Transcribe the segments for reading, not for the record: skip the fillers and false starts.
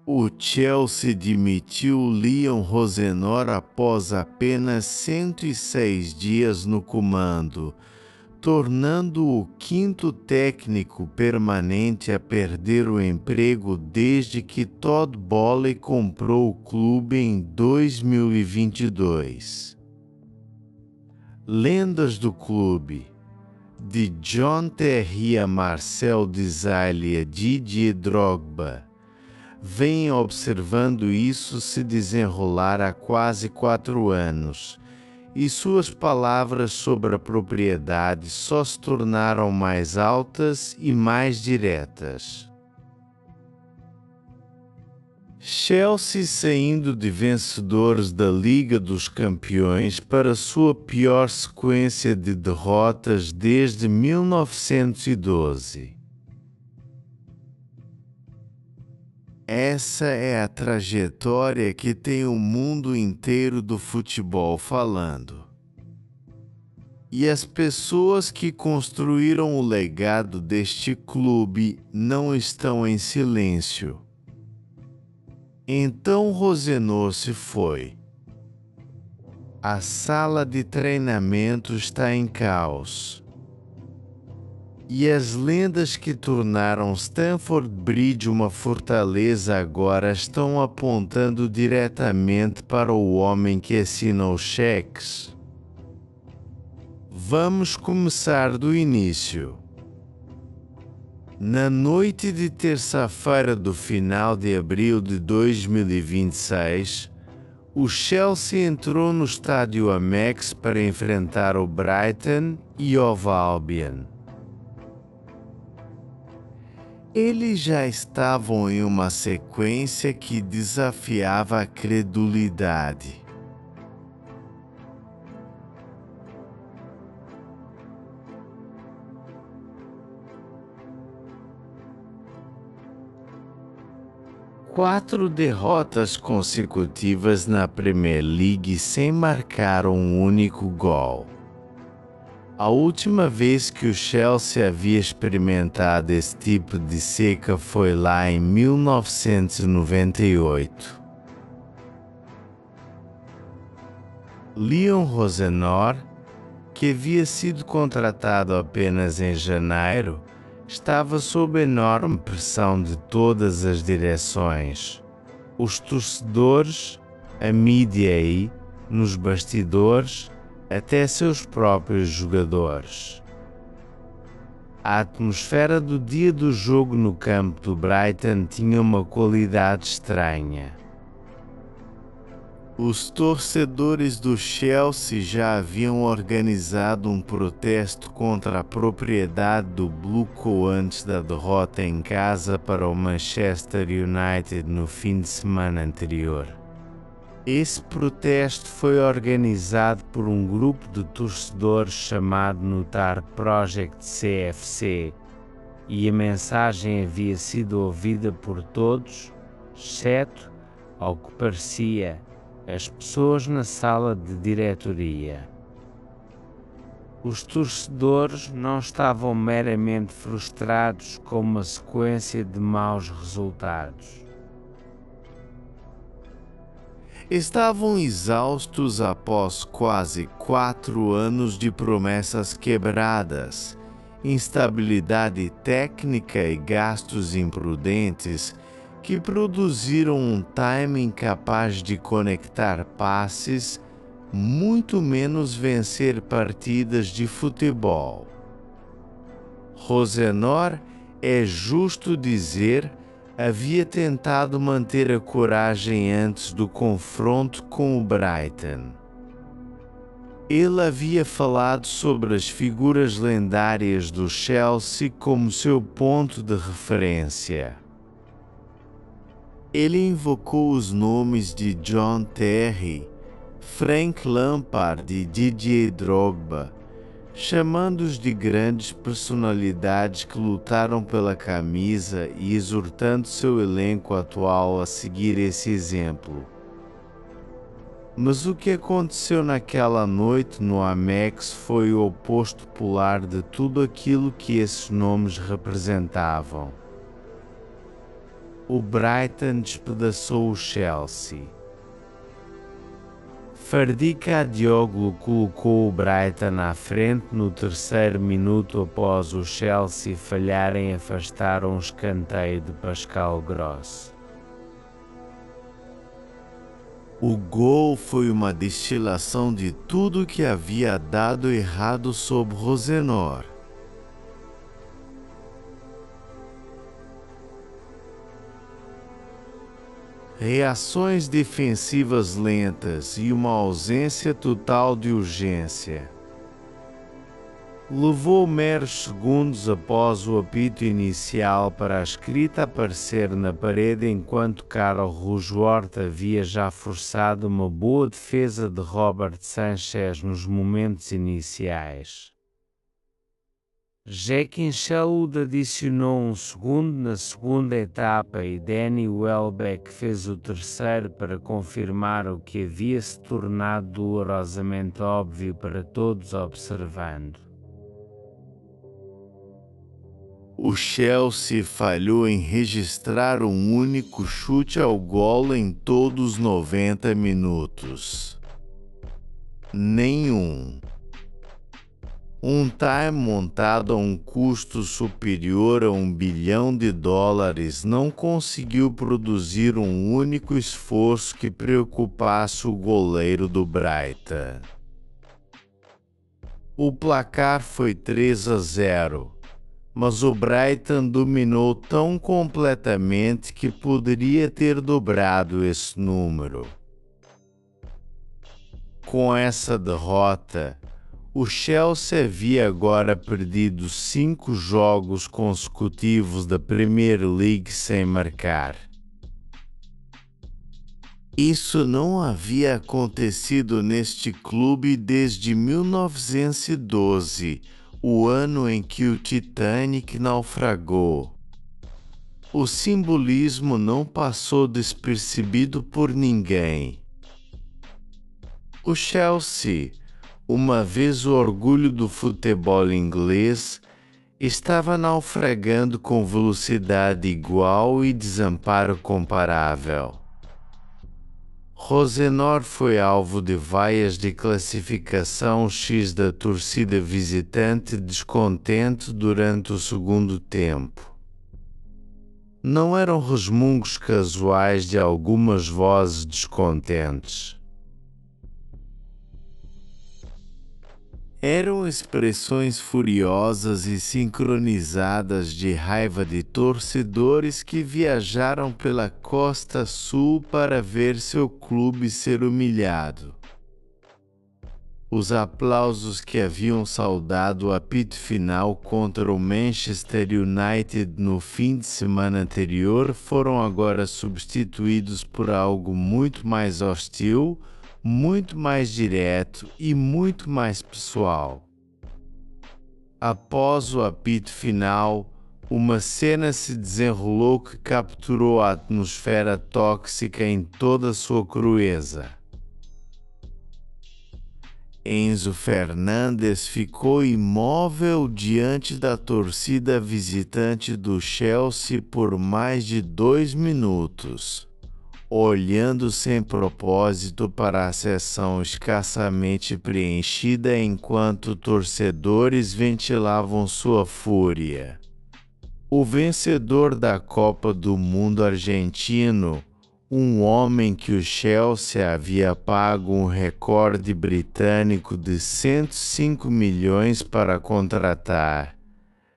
O Chelsea demitiu Leon Rosenor após apenas 106 dias no comando, tornando-o o quinto técnico permanente a perder o emprego desde que Todd Boehly comprou o clube em 2022. Lendas do clube: de John Terry a Marcel Desailly a Didier Drogba, vêm observando isso se desenrolar há quase 4 anos, e suas palavras sobre a propriedade só se tornaram mais altas e mais diretas. Chelsea saindo de vencedores da Liga dos Campeões para sua pior sequência de derrotas desde 1912. Essa é a trajetória que tem o mundo inteiro do futebol falando. E as pessoas que construíram o legado deste clube não estão em silêncio. Então Rosenor se foi. A sala de treinamento está em caos. E as lendas que tornaram Stamford Bridge uma fortaleza agora estão apontando diretamente para o homem que assina os cheques. Vamos começar do início. Na noite de terça-feira do final de abril de 2026, o Chelsea entrou no estádio Amex para enfrentar o Brighton e Hove Albion. Eles já estavam em uma sequência que desafiava a credulidade. Quatro derrotas consecutivas na Premier League sem marcar um único gol. A última vez que o Chelsea havia experimentado esse tipo de seca foi lá em 1998. Leon Rosenor, que havia sido contratado apenas em janeiro, estava sob enorme pressão de todas as direções. Os torcedores, a mídia e, nos bastidores, até seus próprios jogadores. A atmosfera do dia do jogo no campo do Brighton tinha uma qualidade estranha. Os torcedores do Chelsea já haviam organizado um protesto contra a propriedade do Blue Co antes da derrota em casa para o Manchester United no fim de semana anterior. Esse protesto foi organizado por um grupo de torcedores chamado Notar Project CFC, e a mensagem havia sido ouvida por todos, exceto, ao que parecia, as pessoas na sala de diretoria. Os torcedores não estavam meramente frustrados com uma sequência de maus resultados. Estavam exaustos após quase 4 anos de promessas quebradas, instabilidade técnica e gastos imprudentes que produziram um timing capaz de conectar passes, muito menos vencer partidas de futebol. Rosenor, é justo dizer, havia tentado manter a coragem antes do confronto com o Brighton. Ele havia falado sobre as figuras lendárias do Chelsea como seu ponto de referência. Ele invocou os nomes de John Terry, Frank Lampard e Didier Drogba, chamando-os de grandes personalidades que lutaram pela camisa e exortando seu elenco atual a seguir esse exemplo. Mas o que aconteceu naquela noite no Amex foi o oposto polar de tudo aquilo que esses nomes representavam. O Brighton despedaçou o Chelsea. Ferdinand Diogo colocou o Brighton à frente no terceiro minuto após o Chelsea falhar em afastar um escanteio de Pascal Gross. O gol foi uma destilação de tudo que havia dado errado sob Rosenor. Reações defensivas lentas e uma ausência total de urgência. Levou meros segundos após o apito inicial para a escrita aparecer na parede, enquanto Karel Roosevelt havia já forçado uma boa defesa de Robert Sanchez nos momentos iniciais. Jack Shalhoub adicionou um segundo na segunda etapa e Danny Welbeck fez o terceiro para confirmar o que havia se tornado dolorosamente óbvio para todos observando. O Chelsea falhou em registrar um único chute ao golo em todos os 90 minutos. Nenhum. Um time montado a um custo superior a $1 bilhão não conseguiu produzir um único esforço que preocupasse o goleiro do Brighton. O placar foi 3-0. Mas o Brighton dominou tão completamente que poderia ter dobrado esse número. Com essa derrota, o Chelsea havia agora perdido 5 jogos consecutivos da Premier League sem marcar. Isso não havia acontecido neste clube desde 1912. O ano em que o Titanic naufragou. O simbolismo não passou despercebido por ninguém. O Chelsea, uma vez o orgulho do futebol inglês, estava naufragando com velocidade igual e desamparo comparável. Rosenor foi alvo de vaias de classificação X da torcida visitante descontente durante o segundo tempo. Não eram resmungos casuais de algumas vozes descontentes. Eram expressões furiosas e sincronizadas de raiva de torcedores que viajaram pela Costa Sul para ver seu clube ser humilhado. Os aplausos que haviam saudado o apito final contra o Manchester United no fim de semana anterior foram agora substituídos por algo muito mais hostil, muito mais direto e muito mais pessoal. Após o apito final, uma cena se desenrolou que capturou a atmosfera tóxica em toda sua crueza. Enzo Fernandes ficou imóvel diante da torcida visitante do Chelsea por mais de 2 minutos. Olhando sem propósito para a seção escassamente preenchida enquanto torcedores ventilavam sua fúria. O vencedor da Copa do Mundo argentino, um homem que o Chelsea havia pago um recorde britânico de 105 milhões para contratar,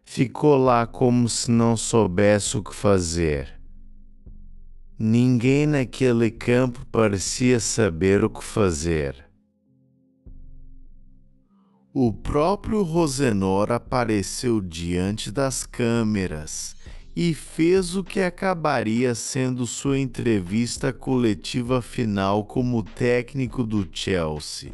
ficou lá como se não soubesse o que fazer. Ninguém naquele campo parecia saber o que fazer. O próprio Rosenor apareceu diante das câmeras e fez o que acabaria sendo sua entrevista coletiva final como técnico do Chelsea.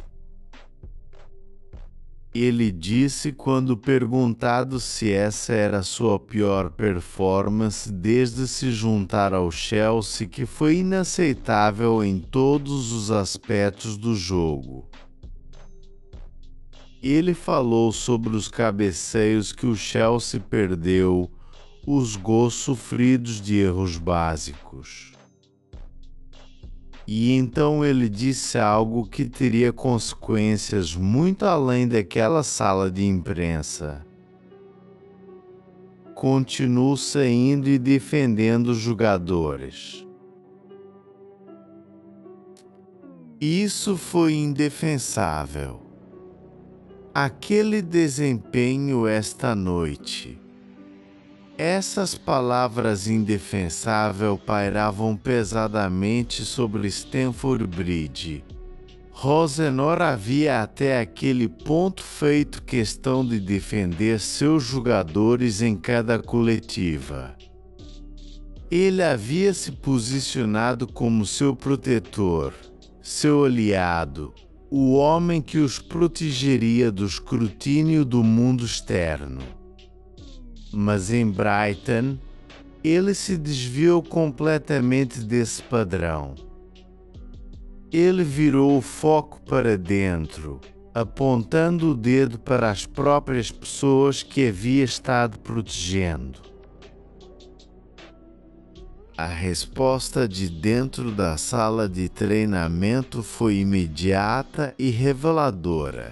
Ele disse quando perguntado se essa era sua pior performance desde se juntar ao Chelsea que foi inaceitável em todos os aspectos do jogo. Ele falou sobre os cabeceios que o Chelsea perdeu, os gols sofridos de erros básicos. E então ele disse algo que teria consequências muito além daquela sala de imprensa. Continuo saindo e defendendo os jogadores. Isso foi indefensável. Aquele desempenho esta noite. Essas palavras indefensável pairavam pesadamente sobre Stamford Bridge. Rosenor havia até aquele ponto feito questão de defender seus jogadores em cada coletiva. Ele havia se posicionado como seu protetor, seu aliado, o homem que os protegeria do escrutínio do mundo externo. Mas em Brighton, ele se desviou completamente desse padrão. Ele virou o foco para dentro, apontando o dedo para as próprias pessoas que havia estado protegendo. A resposta de dentro da sala de treinamento foi imediata e reveladora.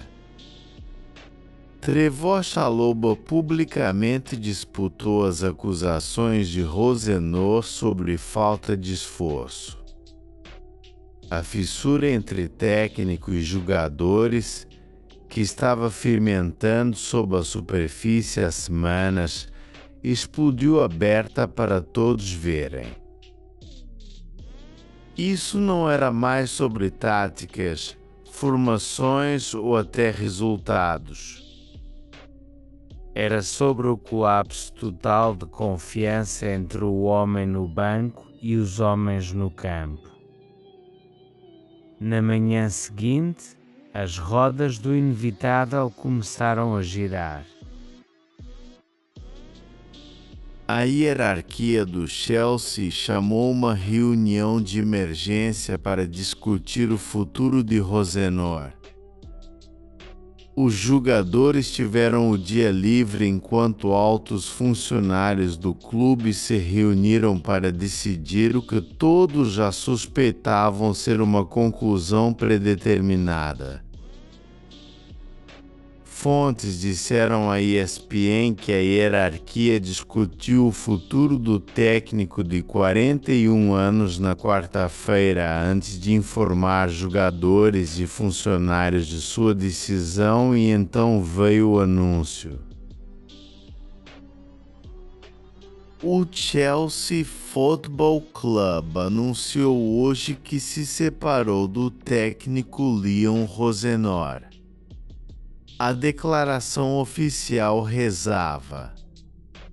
Trevor Chalobah publicamente disputou as acusações de Rosenor sobre falta de esforço. A fissura entre técnico e jogadores, que estava fermentando sob a superfície há semanas, explodiu aberta para todos verem. Isso não era mais sobre táticas, formações ou até resultados. Era sobre o colapso total de confiança entre o homem no banco e os homens no campo. Na manhã seguinte, as rodas do inevitável começaram a girar. A hierarquia do Chelsea chamou uma reunião de emergência para discutir o futuro de Rosenor. Os jogadores tiveram o dia livre enquanto altos funcionários do clube se reuniram para decidir o que todos já suspeitavam ser uma conclusão predeterminada. Fontes disseram à ESPN que a hierarquia discutiu o futuro do técnico de 41 anos na quarta-feira antes de informar jogadores e funcionários de sua decisão, e então veio o anúncio. O Chelsea Football Club anunciou hoje que se separou do técnico Leon Rosenor. A declaração oficial rezava: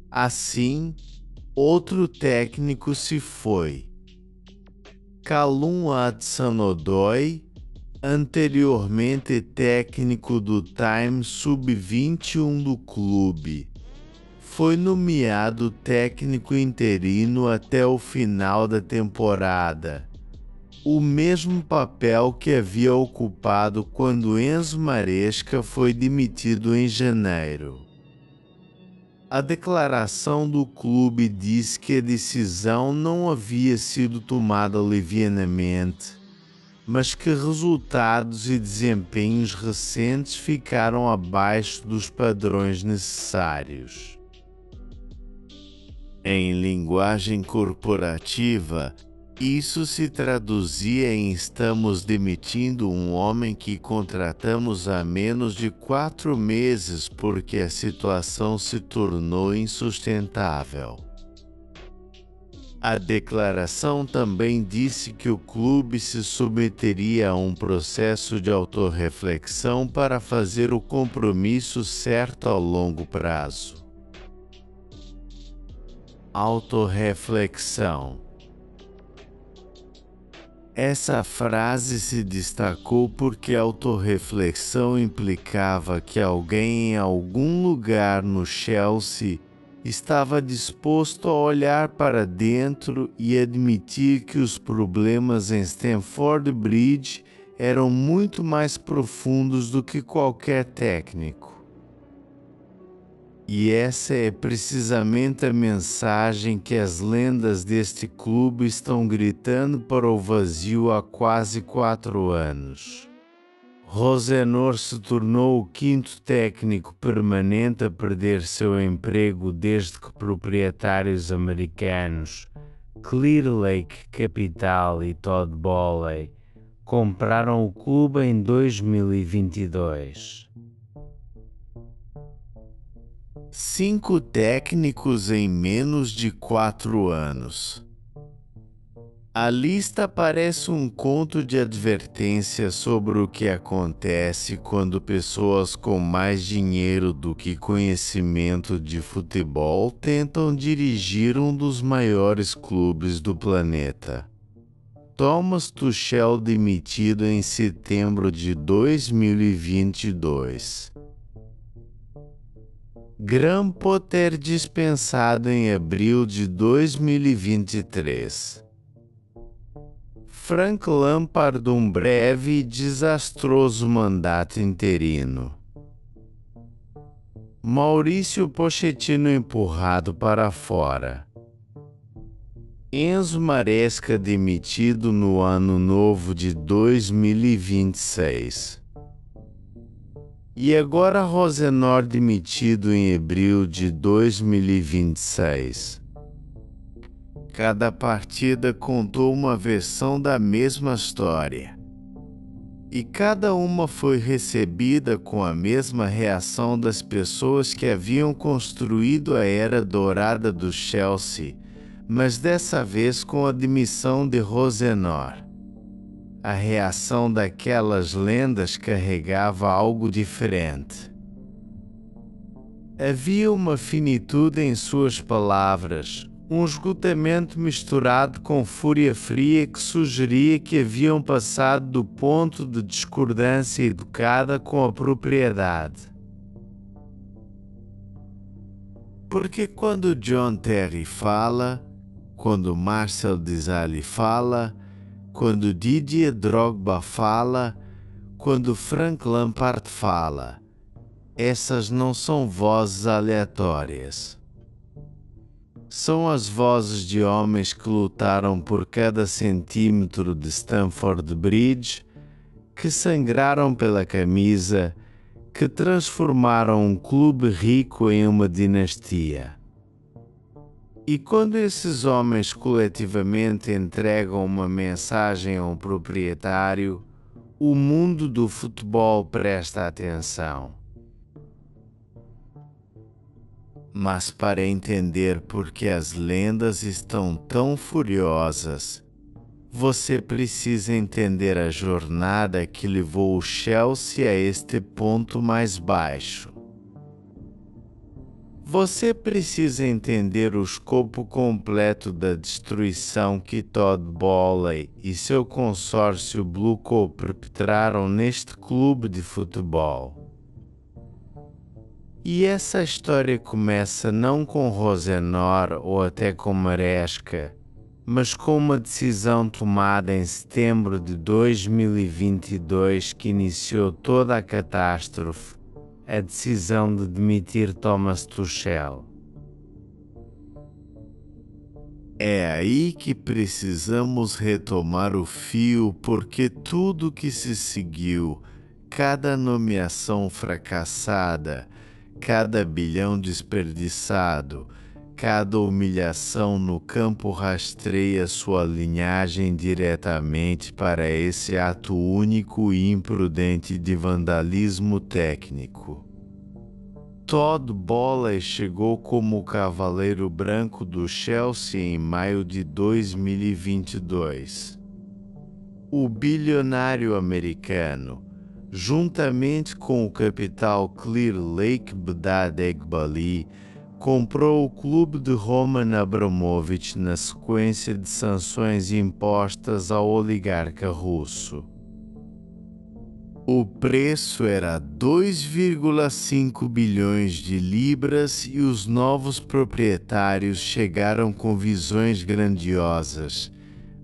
assim, outro técnico se foi. Callum Hudson-Odoi, anteriormente técnico do time sub-21 do clube, foi nomeado técnico interino até o final da temporada. O mesmo papel que havia ocupado quando Enzo Maresca foi demitido em janeiro. A declaração do clube diz que a decisão não havia sido tomada levianamente, mas que resultados e desempenhos recentes ficaram abaixo dos padrões necessários. Em linguagem corporativa, isso se traduzia em: estamos demitindo um homem que contratamos há menos de 4 meses porque a situação se tornou insustentável. A declaração também disse que o clube se submeteria a um processo de autorreflexão para fazer o compromisso certo ao longo prazo. Autorreflexão. Essa frase se destacou porque a autorreflexão implicava que alguém em algum lugar no Chelsea estava disposto a olhar para dentro e admitir que os problemas em Stamford Bridge eram muito mais profundos do que qualquer técnico. E essa é precisamente a mensagem que as lendas deste clube estão gritando para o vazio há quase 4 anos. Rosenor se tornou o quinto técnico permanente a perder seu emprego desde que proprietários americanos, Clear Lake Capital e Todd Boehly, compraram o clube em 2022. 5 técnicos em menos de 4 anos. A lista parece um conto de advertência sobre o que acontece quando pessoas com mais dinheiro do que conhecimento de futebol tentam dirigir um dos maiores clubes do planeta. Thomas Tuchel demitido em setembro de 2022. Graham Potter dispensado em abril de 2023. Frank Lampard breve e desastroso mandato interino. Maurício Pochettino empurrado para fora. Enzo Maresca demitido no ano novo de 2026. E agora Rosenor demitido em abril de 2026. Cada partida contou uma versão da mesma história. E cada uma foi recebida com a mesma reação das pessoas que haviam construído a era dourada do Chelsea, mas dessa vez com a demissão de Rosenor. A reação daquelas lendas carregava algo diferente. Havia uma finitude em suas palavras, um esgotamento misturado com fúria fria que sugeria que haviam passado do ponto de discordância educada com a propriedade. Porque quando John Terry fala, quando Marcel Desailly fala, quando Didier Drogba fala, quando Frank Lampard fala, essas não são vozes aleatórias. São as vozes de homens que lutaram por cada centímetro de Stamford Bridge, que sangraram pela camisa, que transformaram um clube rico em uma dinastia. E quando esses homens coletivamente entregam uma mensagem a um proprietário, o mundo do futebol presta atenção. Mas para entender por que as lendas estão tão furiosas, você precisa entender a jornada que levou o Chelsea a este ponto mais baixo. Você precisa entender o escopo completo da destruição que Todd Boehly e seu consórcio Blue Co perpetraram neste clube de futebol. E essa história começa não com Rosenor ou até com Maresca, mas com uma decisão tomada em setembro de 2022 que iniciou toda a catástrofe, a decisão de demitir Thomas Tuchel. É aí que precisamos retomar o fio porque tudo que se seguiu, cada nomeação fracassada, cada bilhão desperdiçado, cada humilhação no campo rastreia sua linhagem diretamente para esse ato único e imprudente de vandalismo técnico. Todd Boehly chegou como o cavaleiro branco do Chelsea em maio de 2022. O bilionário americano, juntamente com o capital Clear Lake Bedad Eghbali, comprou o clube de Roman Abramovich na sequência de sanções impostas ao oligarca russo. O preço era 2,5 bilhões de libras e os novos proprietários chegaram com visões grandiosas,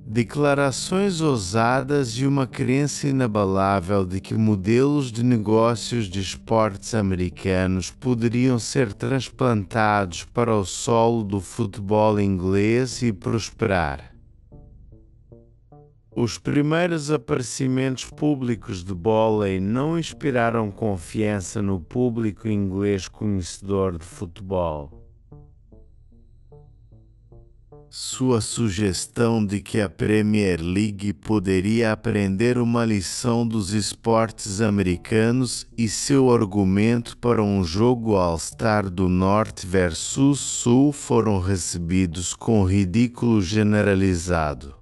Declarações ousadas e uma crença inabalável de que modelos de negócios de esportes americanos poderiam ser transplantados para o solo do futebol inglês e prosperar. Os primeiros aparecimentos públicos de Bowley não inspiraram confiança no público inglês conhecedor de futebol. Sua sugestão de que a Premier League poderia aprender uma lição dos esportes americanos e seu argumento para um jogo All-Star do Norte versus Sul foram recebidos com ridículo generalizado.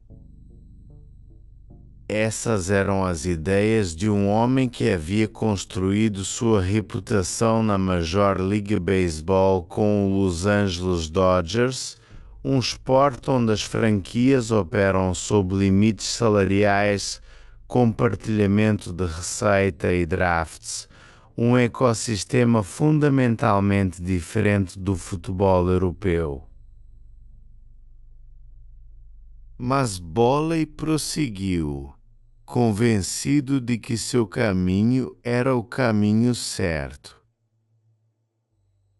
Essas eram as ideias de um homem que havia construído sua reputação na Major League Baseball com o Los Angeles Dodgers, um esporte onde as franquias operam sob limites salariais, compartilhamento de receita e drafts, um ecossistema fundamentalmente diferente do futebol europeu. Mas Bowley prosseguiu, convencido de que seu caminho era o caminho certo.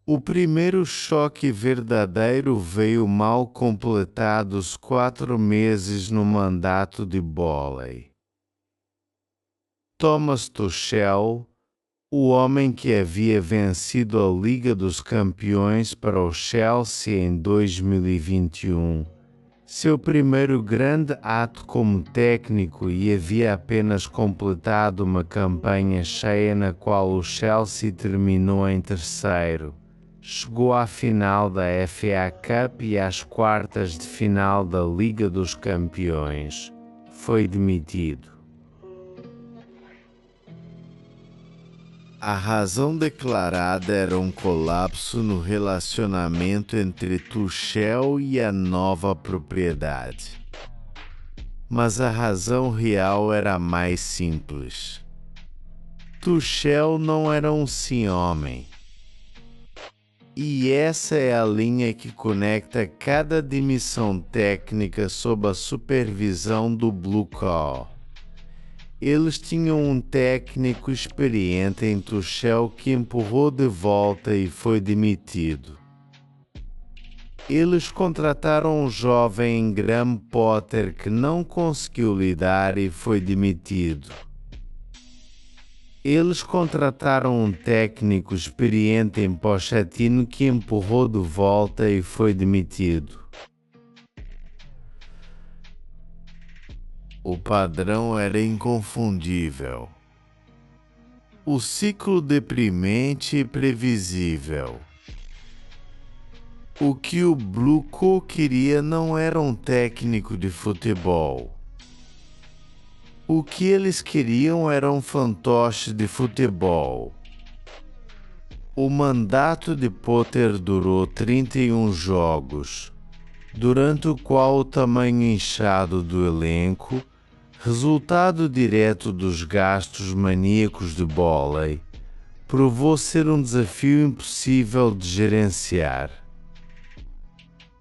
O primeiro choque verdadeiro veio mal completados 4 meses no mandato de Bowley. Thomas Tuchel, o homem que havia vencido a Liga dos Campeões para o Chelsea em 2021, seu primeiro grande ato como técnico, e havia apenas completado uma campanha cheia na qual o Chelsea terminou em terceiro. Chegou à final da FA Cup e às quartas de final da Liga dos Campeões. Foi demitido. A razão declarada era um colapso no relacionamento entre Tuchel e a nova propriedade. Mas a razão real era mais simples. Tuchel não era um sim-homem. E essa é a linha que conecta cada dimensão técnica sob a supervisão do Blue Call. Eles tinham um técnico experiente em Tuchel que empurrou de volta e foi demitido. Eles contrataram um jovem Graham Potter que não conseguiu lidar e foi demitido. Eles contrataram um técnico experiente em Pochettino que empurrou de volta e foi demitido. O padrão era inconfundível. O ciclo deprimente e previsível. O que o Blue Co queria não era um técnico de futebol. O que eles queriam era um fantoche de futebol. O mandato de Potter durou 31 jogos, durante o qual o tamanho inchado do elenco, resultado direto dos gastos maníacos de Bowley, provou ser um desafio impossível de gerenciar.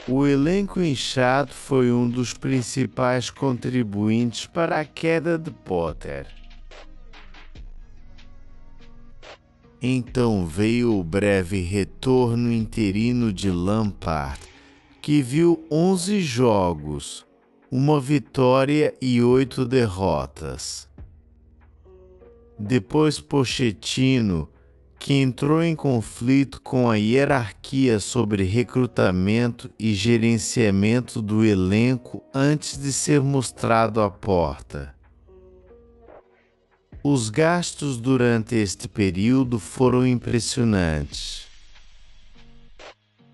O elenco inchado foi um dos principais contribuintes para a queda de Potter. Então veio o breve retorno interino de Lampard, que viu 11 jogos, uma vitória e 8 derrotas. Depois Pochettino, que entrou em conflito com a hierarquia sobre recrutamento e gerenciamento do elenco antes de ser mostrado à porta. Os gastos durante este período foram impressionantes.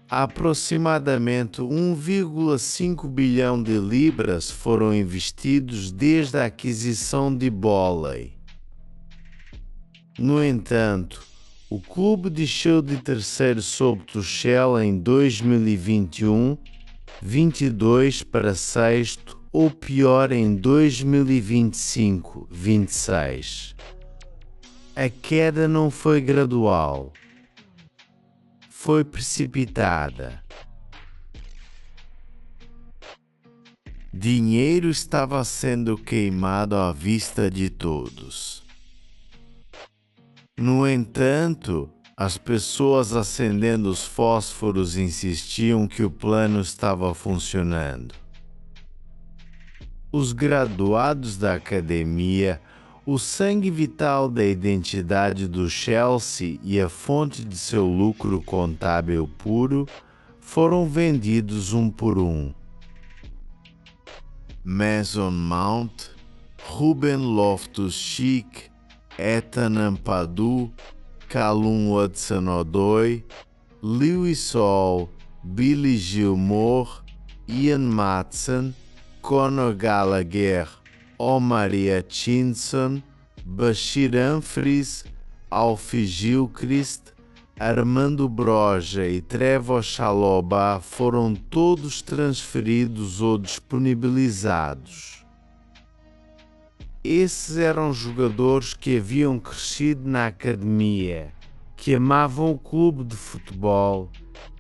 Aproximadamente 1,5 bilhão de libras foram investidos desde a aquisição de Bowley. No entanto, o clube desceu de terceiro sob Tuchel em 2021, 22 para sexto, ou pior em 2025, 26. A queda não foi gradual. Foi precipitada. Dinheiro estava sendo queimado à vista de todos. No entanto, as pessoas acendendo os fósforos insistiam que o plano estava funcionando. Os graduados da academia, o sangue vital da identidade do Chelsea e a fonte de seu lucro contábil puro, foram vendidos um por um. Mason Mount, Ruben Loftus-Cheek, Ethan Ampadu, Callum Hudson-Odoi, Lewis Hall, Billy Gilmore, Ian Matson, Conor Gallagher, Omari Hutchinson, Bashir Humphries, Alf Gilchrist, Armando Broja e Trevor Chalobah foram todos transferidos ou disponibilizados. Esses eram jogadores que haviam crescido na academia, que amavam o clube de futebol,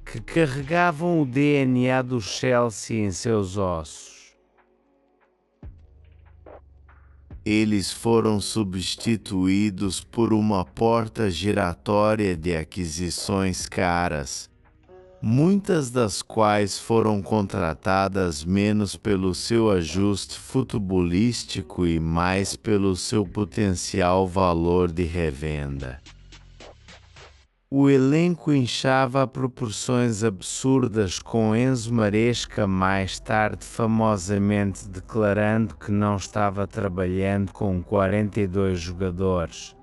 que carregavam o DNA do Chelsea em seus ossos. Eles foram substituídos por uma porta giratória de aquisições caras, muitas das quais foram contratadas menos pelo seu ajuste futebolístico e mais pelo seu potencial valor de revenda. O elenco inchava a proporções absurdas, com Enzo Maresca mais tarde famosamente declarando que não estava trabalhando com 42 jogadores,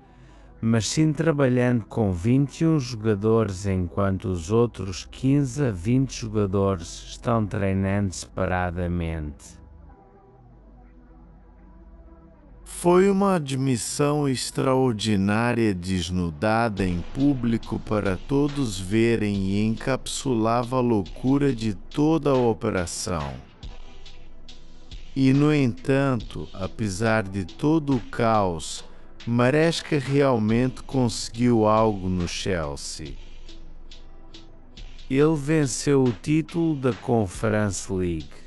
mas sim trabalhando com 21 jogadores, enquanto os outros 15 a 20 jogadores estão treinando separadamente. Foi uma admissão extraordinária desnudada em público para todos verem e encapsulava a loucura de toda a operação. E, no entanto, apesar de todo o caos, Maresca realmente conseguiu algo no Chelsea. Ele venceu o título da Conference League.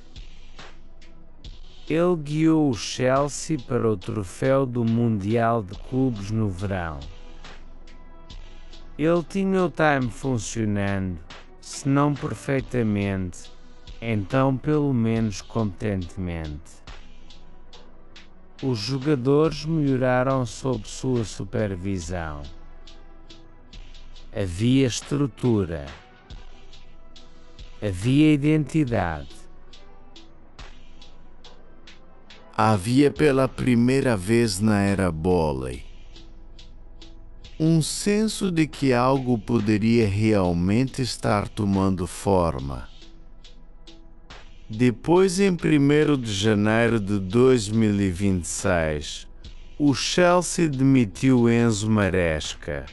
Ele guiou o Chelsea para o troféu do Mundial de Clubes no verão. Ele tinha o time funcionando, se não perfeitamente, então pelo menos competentemente. Os jogadores melhoraram sob sua supervisão. Havia estrutura. Havia identidade. Havia pela primeira vez na era Boehly um senso de que algo poderia realmente estar tomando forma. Depois, em 1º de janeiro de 2026, o Chelsea demitiu Enzo Maresca.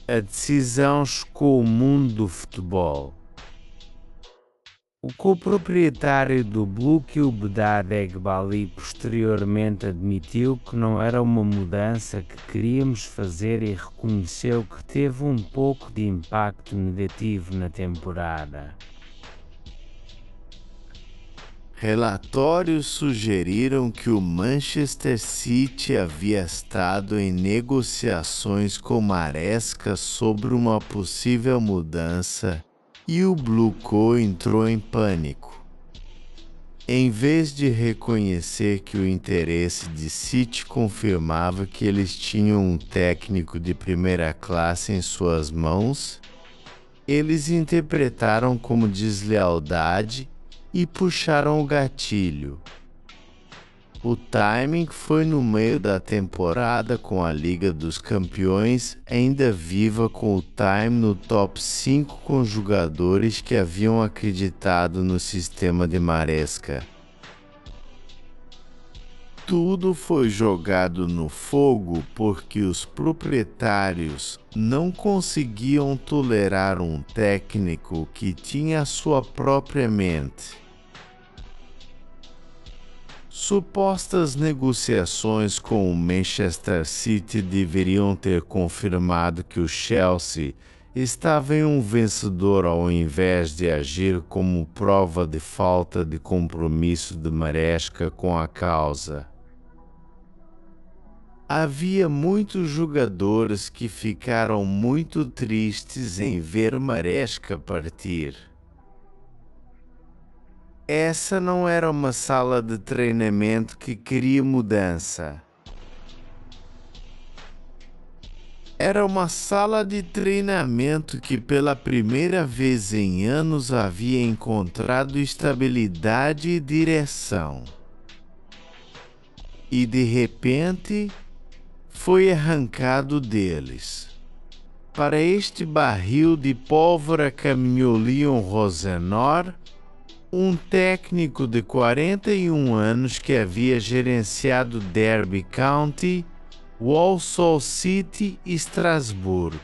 A decisão chocou o mundo do futebol. O coproprietário do Blue Cube, Dad Eghbali, posteriormente admitiu que não era uma mudança que queríamos fazer e reconheceu que teve um pouco de impacto negativo na temporada. Relatórios sugeriram que o Manchester City havia estado em negociações com Maresca sobre uma possível mudança, e o Blue Co entrou em pânico. Em vez de reconhecer que o interesse de City confirmava que eles tinham um técnico de primeira classe em suas mãos, eles interpretaram como deslealdade e puxaram o gatilho. O timing foi no meio da temporada, com a Liga dos Campeões ainda viva, com o time no top 5 com jogadores que haviam acreditado no sistema de Maresca. Tudo foi jogado no fogo porque os proprietários não conseguiam tolerar um técnico que tinha a sua própria mente. Supostas negociações com o Manchester City deveriam ter confirmado que o Chelsea estava em um vencedor ao invés de agir como prova de falta de compromisso de Maresca com a causa. Havia muitos jogadores que ficaram muito tristes em ver Maresca partir. Essa não era uma sala de treinamento que queria mudança. Era uma sala de treinamento que pela primeira vez em anos havia encontrado estabilidade e direção. E de repente, foi arrancado deles. Para este barril de pólvora caminhou Leon Rosenor, um técnico de 41 anos que havia gerenciado Derby County, Walsall City e Strasbourg.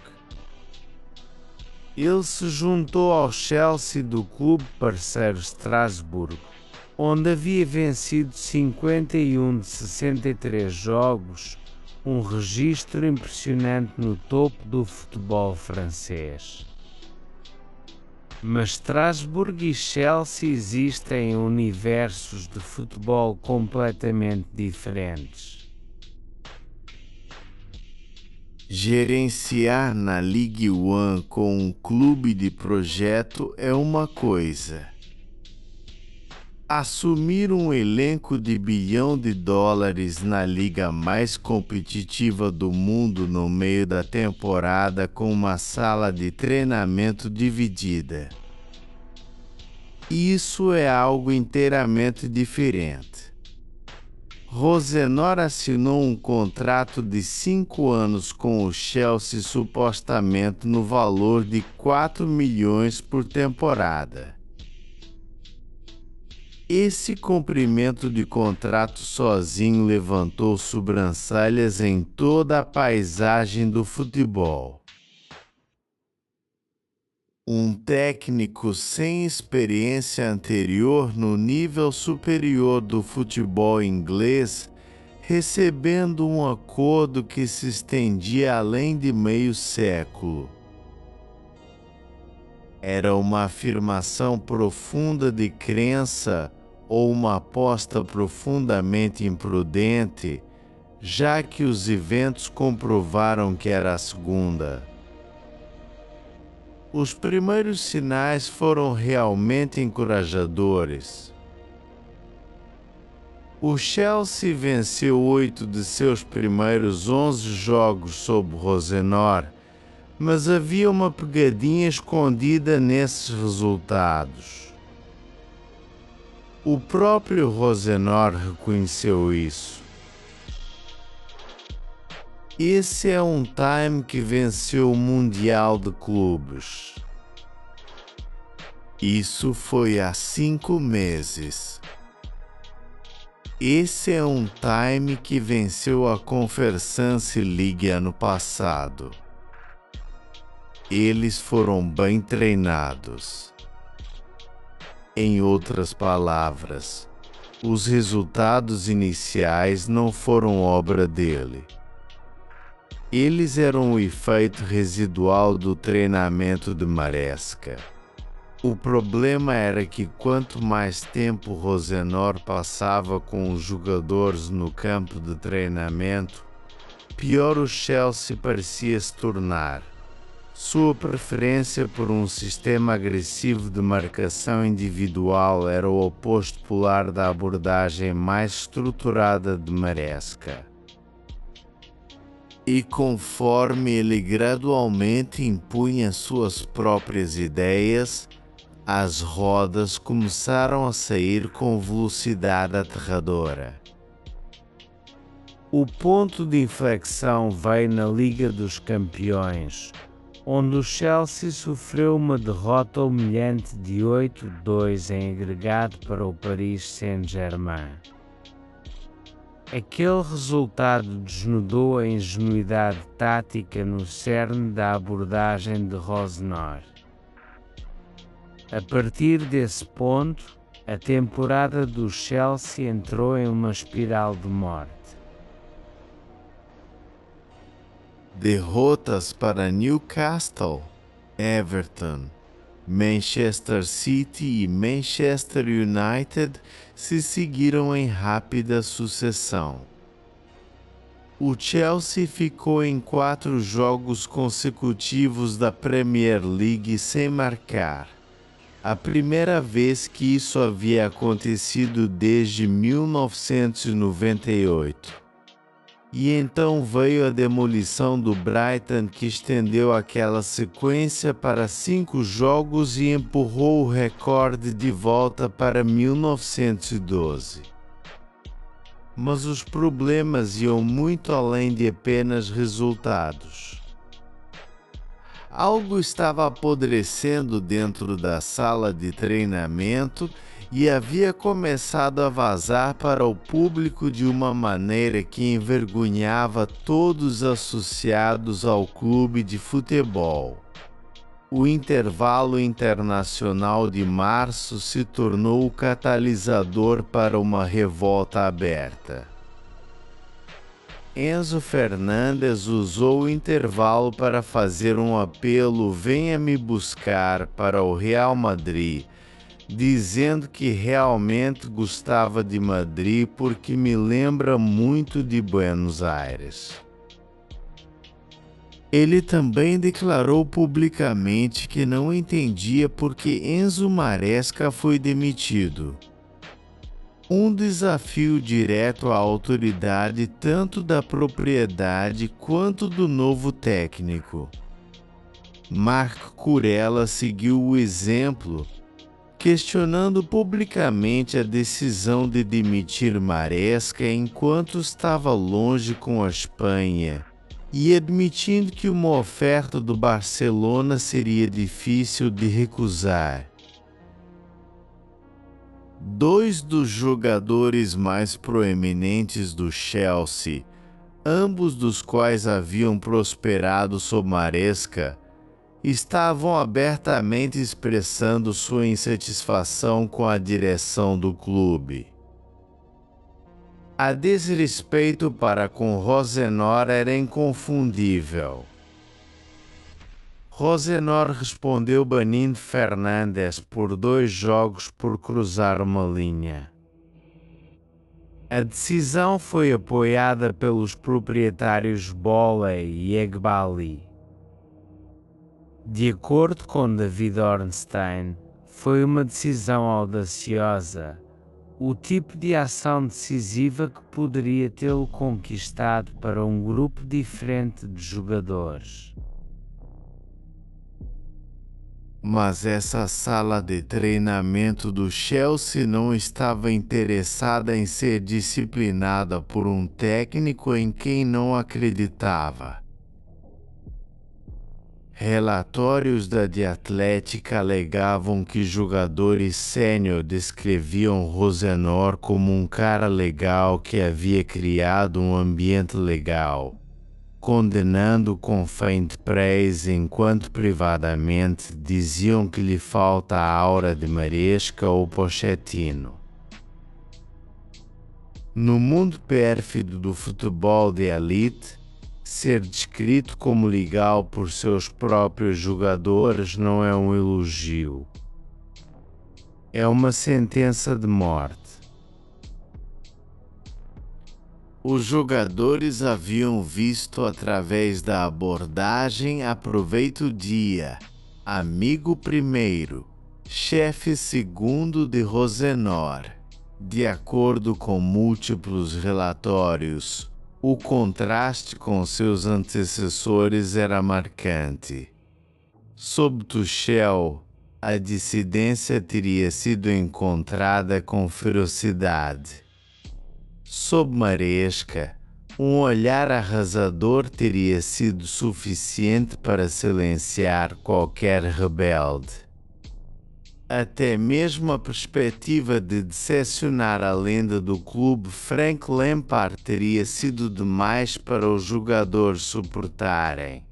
Ele se juntou ao Chelsea do clube parceiro Strasbourg, onde havia vencido 51 de 63 jogos, um registro impressionante no topo do futebol francês. Mas Strasbourg e Chelsea existem em universos de futebol completamente diferentes. Gerenciar na Ligue 1 com um clube de projeto é uma coisa. Assumir um elenco de $1 bilhão na liga mais competitiva do mundo no meio da temporada com uma sala de treinamento dividida. Isso é algo inteiramente diferente. Rosenor assinou um contrato de 5 anos com o Chelsea supostamente no valor de 4 milhões por temporada. Esse cumprimento de contrato sozinho levantou sobrancelhas em toda a paisagem do futebol. Um técnico sem experiência anterior no nível superior do futebol inglês, recebendo um acordo que se estendia além de meio século. Era uma afirmação profunda de crença ou uma aposta profundamente imprudente, já que os eventos comprovaram que era a segunda. Os primeiros sinais foram realmente encorajadores. O Chelsea venceu 8 de seus primeiros 11 jogos sob Rosenor, mas havia uma pegadinha escondida nesses resultados. O próprio Rosenor reconheceu isso. Esse é um time que venceu o Mundial de Clubes. Isso foi há 5 meses. Esse é um time que venceu a Conference League ano passado. Eles foram bem treinados. Em outras palavras, os resultados iniciais não foram obra dele. Eles eram o efeito residual do treinamento de Maresca. O problema era que quanto mais tempo Rosenor passava com os jogadores no campo de treinamento, pior o Chelsea parecia se tornar. Sua preferência por um sistema agressivo de marcação individual era o oposto polar da abordagem mais estruturada de Maresca. E conforme ele gradualmente impunha suas próprias ideias, as rodas começaram a sair com velocidade aterradora. O ponto de inflexão veio na Liga dos Campeões, onde o Chelsea sofreu uma derrota humilhante de 8-2 em agregado para o Paris Saint-Germain. Aquele resultado desnudou a ingenuidade tática no cerne da abordagem de Rosenor. A partir desse ponto, a temporada do Chelsea entrou em uma espiral de morte. Derrotas para Newcastle, Everton, Manchester City e Manchester United se seguiram em rápida sucessão. O Chelsea ficou em 4 jogos consecutivos da Premier League sem marcar, a primeira vez que isso havia acontecido desde 1998. E então veio a demolição do Brighton, que estendeu aquela sequência para 5 jogos e empurrou o recorde de volta para 1912. Mas os problemas iam muito além de apenas resultados. Algo estava apodrecendo dentro da sala de treinamento e havia começado a vazar para o público de uma maneira que envergonhava todos associados ao clube de futebol. O intervalo internacional de março se tornou o catalisador para uma revolta aberta. Enzo Fernandes usou o intervalo para fazer um apelo "venha me buscar" para o Real Madrid, dizendo que realmente gostava de Madrid porque me lembra muito de Buenos Aires. Ele também declarou publicamente que não entendia por que Enzo Maresca foi demitido. Um desafio direto à autoridade tanto da propriedade quanto do novo técnico. Marc Kurela seguiu o exemplo, questionando publicamente a decisão de demitir Maresca enquanto estava longe com a Espanha, e admitindo que uma oferta do Barcelona seria difícil de recusar. 2 dos jogadores mais proeminentes do Chelsea, ambos dos quais haviam prosperado sob Maresca, estavam abertamente expressando sua insatisfação com a direção do clube. A desrespeito para com Rozenor era inconfundível. Rozenor respondeu banindo Fernandes por 2 jogos por cruzar uma linha. A decisão foi apoiada pelos proprietários Bolley e Eghbali. De acordo com David Ornstein, foi uma decisão audaciosa, o tipo de ação decisiva que poderia tê-lo conquistado para um grupo diferente de jogadores. Mas essa sala de treinamento do Chelsea não estava interessada em ser disciplinada por um técnico em quem não acreditava. Relatórios da The Athletic alegavam que jogadores sênior descreviam Rozenor como um cara legal que havia criado um ambiente legal, condenando com faint praise, enquanto privadamente diziam que lhe falta a aura de Maresca ou Pochettino. No mundo pérfido do futebol de elite, ser descrito como legal por seus próprios jogadores não é um elogio. É uma sentença de morte. Os jogadores haviam visto através da abordagem "aproveita o dia, amigo primeiro, chefe segundo" de Rozenor. De acordo com múltiplos relatórios, o contraste com seus antecessores era marcante. Sob Tuchel, a dissidência teria sido encontrada com ferocidade. Sob Maresca, um olhar arrasador teria sido suficiente para silenciar qualquer rebelde. Até mesmo a perspectiva de decepcionar a lenda do clube Frank Lampard teria sido demais para os jogadores suportarem.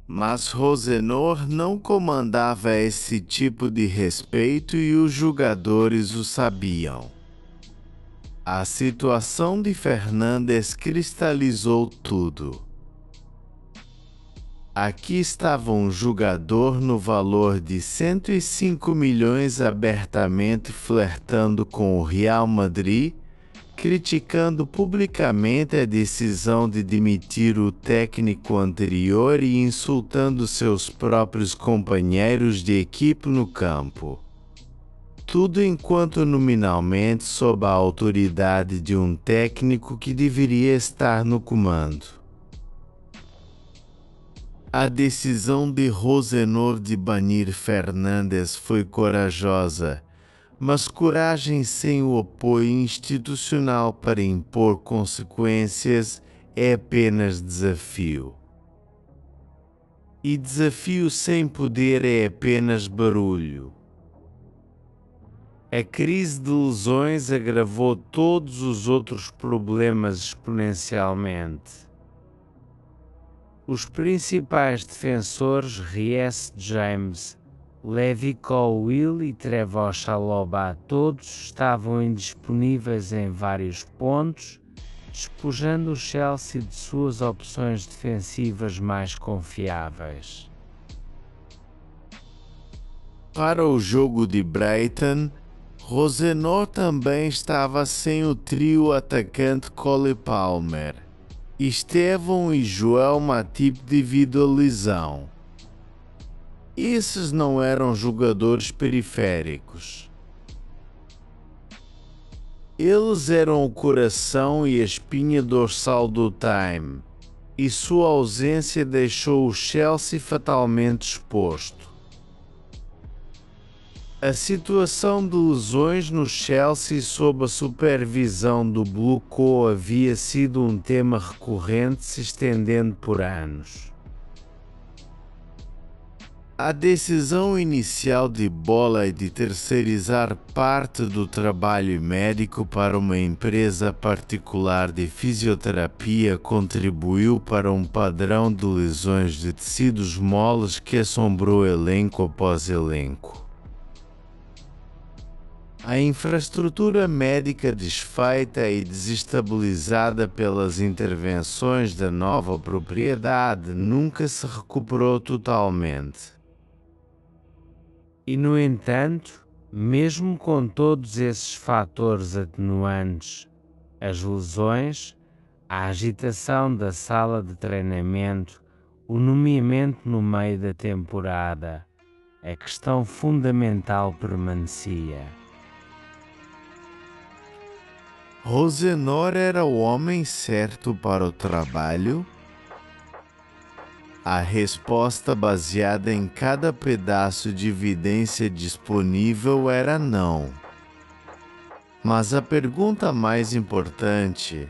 Mas Rozenor não comandava esse tipo de respeito e os jogadores o sabiam. A situação de Fernandes cristalizou tudo. Aqui estava um jogador no valor de 105 milhões abertamente flertando com o Real Madrid, criticando publicamente a decisão de demitir o técnico anterior e insultando seus próprios companheiros de equipe no campo. Tudo enquanto nominalmente sob a autoridade de um técnico que deveria estar no comando. A decisão de Rosenor de banir Fernandes foi corajosa, mas coragem sem o apoio institucional para impor consequências é apenas desafio. E desafio sem poder é apenas barulho. A crise de lesões agravou todos os outros problemas exponencialmente. Os principais defensores Reece James, Levi Colwill e Trevoh Chalobah todos estavam indisponíveis em vários pontos, despojando o Chelsea de suas opções defensivas mais confiáveis. Para o jogo de Brighton, Rosenor também estava sem o trio atacante Cole Palmer, Estevão e Joel Matip devido à lesão. Esses não eram jogadores periféricos. Eles eram o coração e a espinha dorsal do time, e sua ausência deixou o Chelsea fatalmente exposto. A situação de lesões no Chelsea sob a supervisão do Blue Co havia sido um tema recorrente se estendendo por anos. A decisão inicial de Boehly de terceirizar parte do trabalho médico para uma empresa particular de fisioterapia contribuiu para um padrão de lesões de tecidos moles que assombrou elenco após elenco. A infraestrutura médica desfeita e desestabilizada pelas intervenções da nova propriedade nunca se recuperou totalmente. E, no entanto, mesmo com todos esses fatores atenuantes, as lesões, a agitação da sala de treinamento, o nomeamento no meio da temporada, a questão fundamental permanecia. Rosenor era o homem certo para o trabalho? A resposta baseada em cada pedaço de evidência disponível era não. Mas a pergunta mais importante,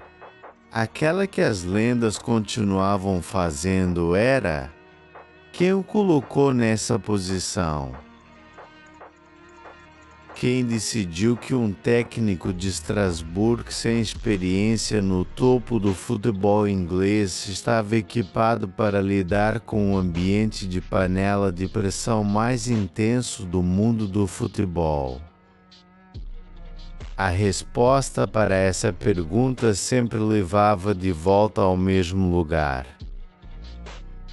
aquela que as lendas continuavam fazendo era: quem o colocou nessa posição? Quem decidiu que um técnico de Strasbourg sem experiência no topo do futebol inglês estava equipado para lidar com o ambiente de panela de pressão mais intenso do mundo do futebol? A resposta para essa pergunta sempre levava de volta ao mesmo lugar: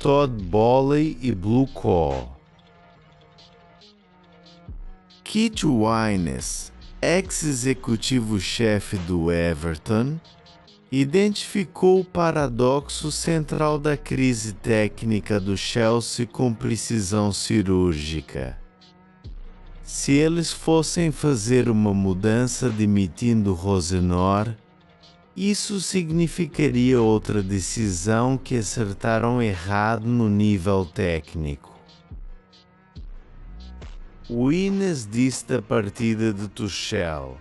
Todd Boehly e Blue Co. Keith Wyness, ex-executivo-chefe do Everton, identificou o paradoxo central da crise técnica do Chelsea com precisão cirúrgica. Se eles fossem fazer uma mudança demitindo Rosenor, isso significaria outra decisão que acertaram errado no nível técnico. Wyness disse da partida de Tuchel: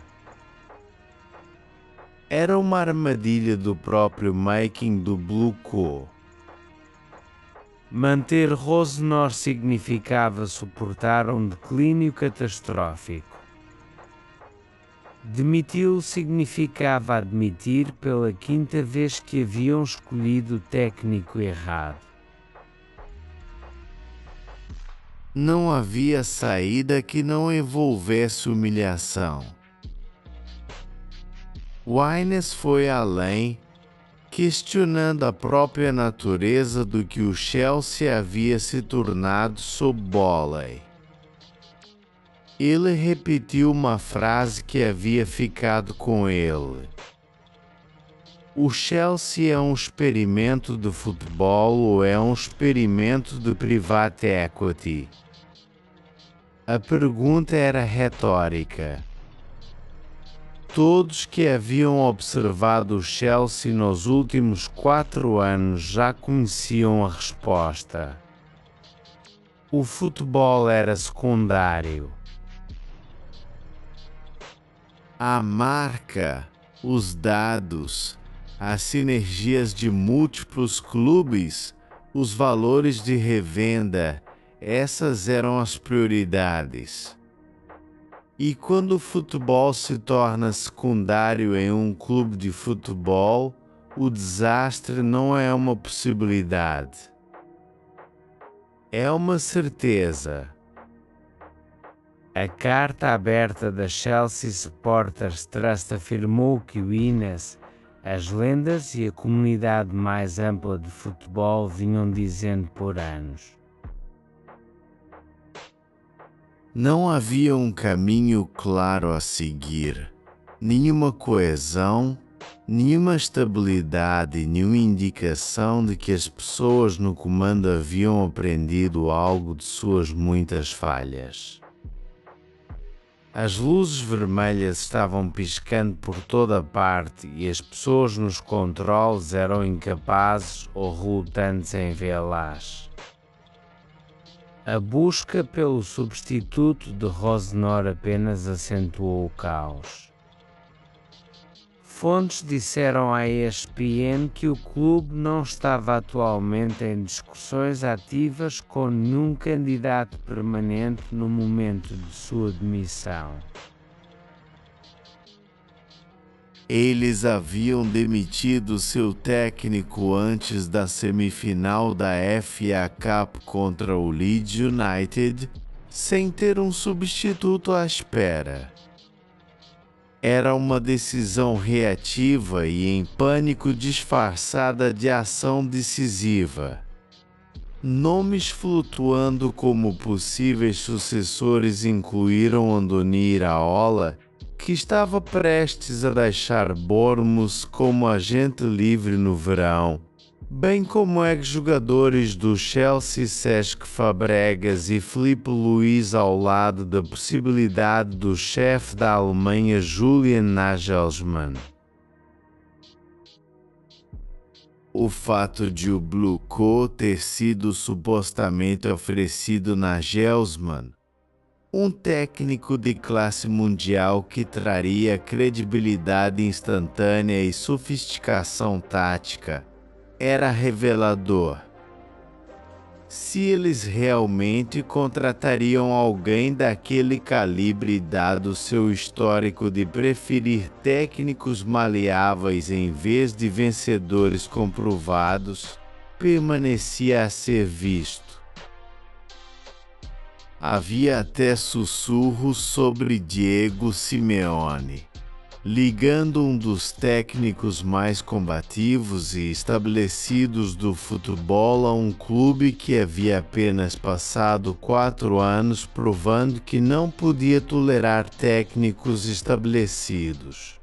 era uma armadilha do próprio making do Blue Co. Manter Rosenor significava suportar um declínio catastrófico. Demiti-lo significava admitir pela quinta vez que haviam escolhido o técnico errado. Não havia saída que não envolvesse humilhação. Wyness foi além, questionando a própria natureza do que o Chelsea havia se tornado sob Bowley. Ele repetiu uma frase que havia ficado com ele. O Chelsea é um experimento de futebol ou é um experimento de private equity? A pergunta era retórica. Todos que haviam observado o Chelsea nos últimos 4 anos já conheciam a resposta. O futebol era secundário. A marca, os dados, as sinergias de múltiplos clubes, os valores de revenda, essas eram as prioridades. E quando o futebol se torna secundário em um clube de futebol, o desastre não é uma possibilidade. É uma certeza. A carta aberta da Chelsea Supporters Trust afirmou que o Innes, as lendas e a comunidade mais ampla de futebol vinham dizendo por anos. Não havia um caminho claro a seguir, nenhuma coesão, nenhuma estabilidade e nenhuma indicação de que as pessoas no comando haviam aprendido algo de suas muitas falhas. As luzes vermelhas estavam piscando por toda parte e as pessoas nos controles eram incapazes ou relutantes em vê-las. A busca pelo substituto de Rosenor apenas acentuou o caos. Fontes disseram à ESPN que o clube não estava atualmente em discussões ativas com nenhum candidato permanente no momento de sua demissão. Eles haviam demitido seu técnico antes da semifinal da FA Cup contra o Leeds United, sem ter um substituto à espera. Era uma decisão reativa e em pânico disfarçada de ação decisiva. Nomes flutuando como possíveis sucessores incluíram Andoni Iraola, que estava prestes a deixar Bournemouth como agente livre no verão, bem como ex-jogadores do Chelsea Cesc Fabregas e Filipe Luís ao lado da possibilidade do chefe da Alemanha Julian Nagelsmann. O fato de o Blue Co ter sido supostamente oferecido Nagelsmann, um técnico de classe mundial que traria credibilidade instantânea e sofisticação tática, era revelador. Se eles realmente contratariam alguém daquele calibre dado seu histórico de preferir técnicos maleáveis em vez de vencedores comprovados, permanecia a ser visto. Havia até sussurros sobre Diego Simeone, ligando um dos técnicos mais combativos e estabelecidos do futebol a um clube que havia apenas passado 4 anos provando que não podia tolerar técnicos estabelecidos.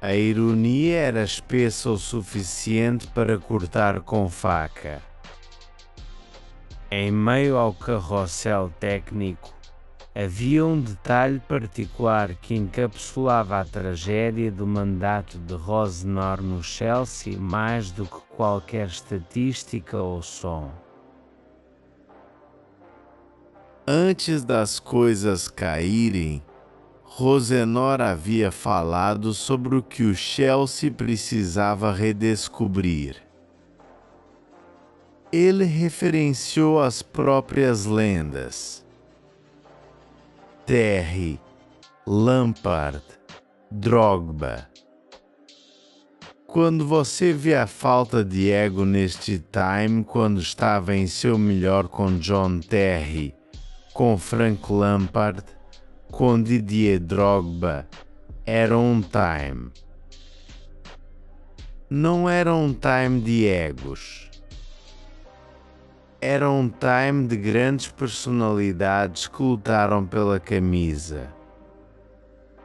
A ironia era espessa o suficiente para cortar com faca. Em meio ao carrossel técnico, havia um detalhe particular que encapsulava a tragédia do mandato de Rosenor no Chelsea mais do que qualquer estatística ou som. Antes das coisas caírem, Rosenor havia falado sobre o que o Chelsea precisava redescobrir. Ele referenciou as próprias lendas. Terry, Lampard, Drogba. Quando você vê a falta de ego neste time quando estava em seu melhor com John Terry, com Frank Lampard, com Didier Drogba, era um time. Não era um time de egos. Era um time de grandes personalidades que lutaram pela camisa.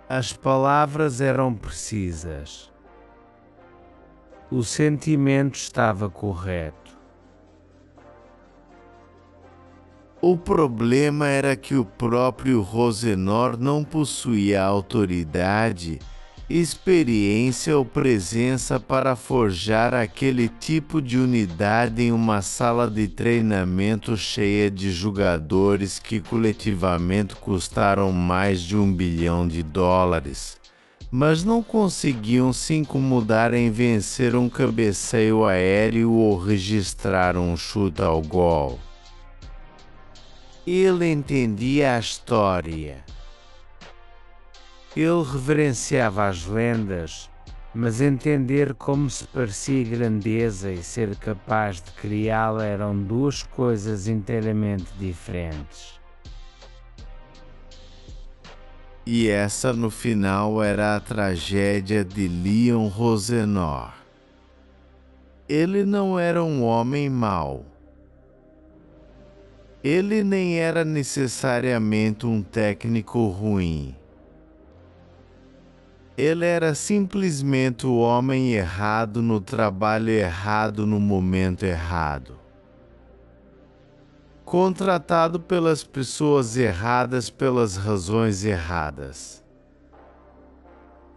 As palavras eram precisas. O sentimento estava correto. O problema era que o próprio Rosenor não possuía autoridade, experiência ou presença para forjar aquele tipo de unidade em uma sala de treinamento cheia de jogadores que coletivamente custaram mais de $1 bilhão, mas não conseguiam se incomodar em vencer um cabeceio aéreo ou registrar um chute ao gol. Ele entendia a história. Ele reverenciava as lendas, mas entender como se parecia grandeza e ser capaz de criá-la eram duas coisas inteiramente diferentes. E essa no final era a tragédia de Leon Rosenor. Ele não era um homem mau. Ele nem era necessariamente um técnico ruim. Ele era simplesmente o homem errado no trabalho errado no momento errado. Contratado pelas pessoas erradas pelas razões erradas.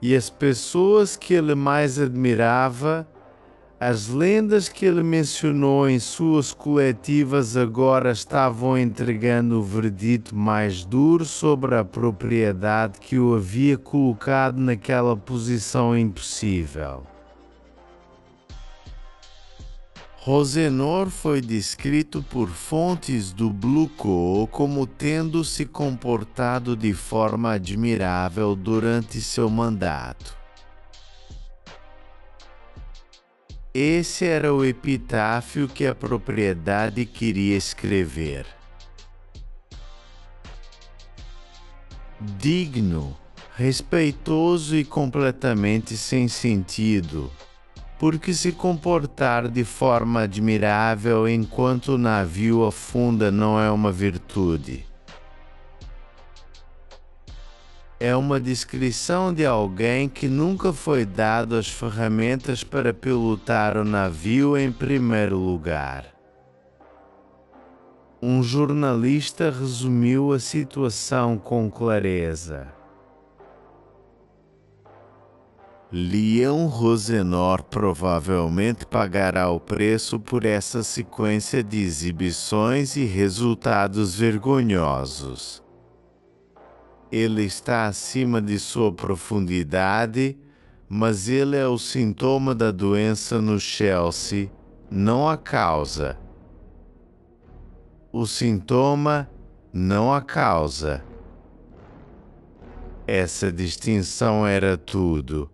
E as pessoas que ele mais admirava, as lendas que ele mencionou em suas coletivas agora estavam entregando o verdito mais duro sobre a propriedade que o havia colocado naquela posição impossível. Rosenor foi descrito por fontes do Blue Co como tendo se comportado de forma admirável durante seu mandato. Esse era o epitáfio que a propriedade queria escrever. Digno, respeitoso e completamente sem sentido, porque se comportar de forma admirável enquanto o navio afunda não é uma virtude. É uma descrição de alguém que nunca foi dado as ferramentas para pilotar o navio em primeiro lugar. Um jornalista resumiu a situação com clareza. Leon Rosenor provavelmente pagará o preço por essa sequência de exibições e resultados vergonhosos. Ele está acima de sua profundidade, mas ele é o sintoma da doença no Chelsea, não a causa. O sintoma, não a causa. Essa distinção era tudo.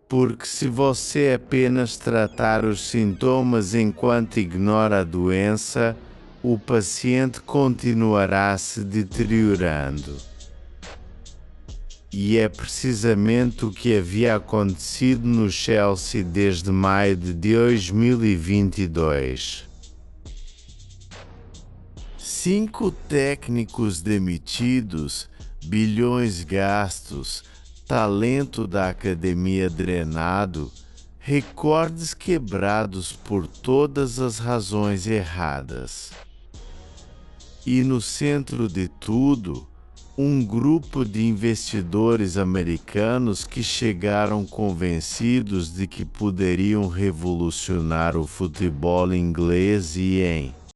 Porque se você apenas tratar os sintomas enquanto ignora a doença, o paciente continuará se deteriorando. E é precisamente o que havia acontecido no Chelsea desde maio de 2022. 5 técnicos demitidos, bilhões gastos, talento da academia drenado, recordes quebrados por todas as razões erradas. E no centro de tudo, um grupo de investidores americanos que chegaram convencidos de que poderiam revolucionar o futebol inglês e em